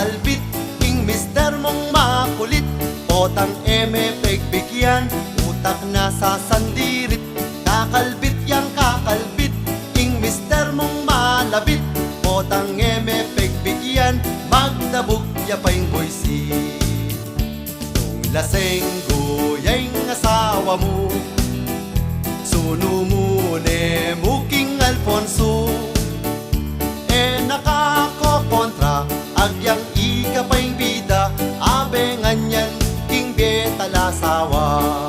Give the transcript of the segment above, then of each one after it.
kakalbit, ing mister mong makulit. Potang eme pegbigyan, utak na sasandirit. Kakalbit yang kakalbit, ing mister mong malabit. Potang eme pegbigyan, magdabog yapay boysi. Nung laseng guyay ng asawa mo, suno mo ne muking Alfonso. Nakakokontra agyang ikapay bida, abengan yan king betalasawa.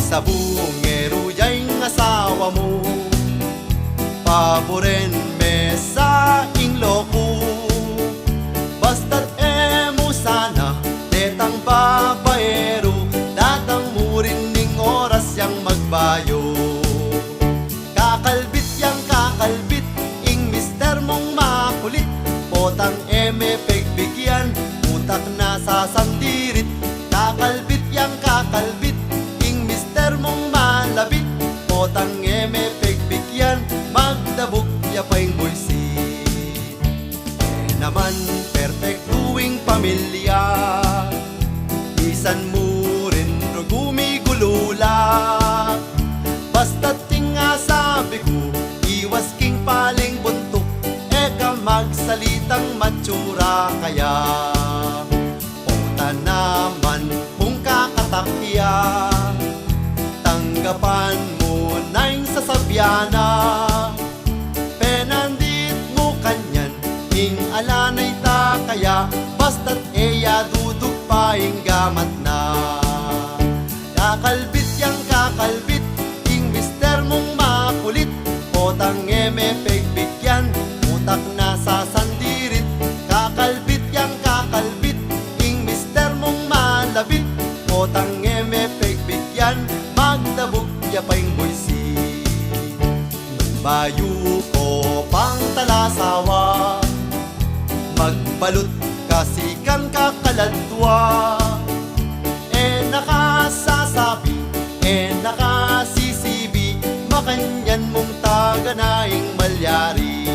Sa bungero yay ng asawa mo, paboren me sa ing loko. Basta't mo sana detang babaero, datang mo rin ning oras yang magbayo. Kakalbit yang kakalbit, ing mister mong makulit. Potang eme pegbigyan, utak na sasandirit. Kakalbit yang kakalbit, ing mister mong malabit. Potang eme pegbigyan, magdabog yapaing boysi. Naman perfectuing pamilya, isan mo rin no gumigulula. Basta't tinga sabi ko, iwas king paling buntok, eka magsalitang matsura kaya. Pota naman kung kakatakya, tanggapan mo na yung sasabyana. Penandit mo kanyan, ing alanay ta kaya, basta't eya dudug pa ing gamat na. Kakalbit yang kakalbit, ing mister mong makulit. Potang eme pegbigyan, utak na sasandirit. Kakalbit yang kakalbit, ing mister mong malabit. Potang eme pegbigyan, magdabog yapaing boysi. Bayu ko pang talasawa, magbalot kasi kang kakaladwa. Nakasasabi, nakasisibi, makanyan mong taganaing malyari.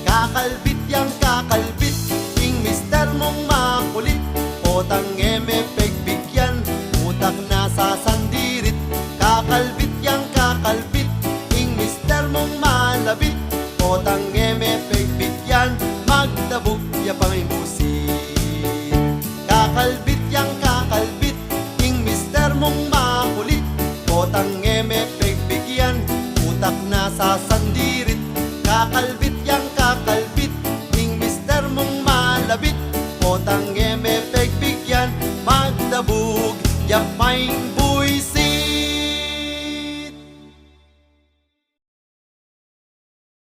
Kakalbit yang kakalbit, ing mister mong makulit. Potang eme pegbigyan, utak na sasandirit. Kakalbit yang kakalbit, ing mister mong malabit. Potang eme pegbigyan, magdabog yapang imusin. Kakalbit yang kakalbit, ing mister mong makulit. Potang eme pegbigyan, utak na sasandirit. Kakalbit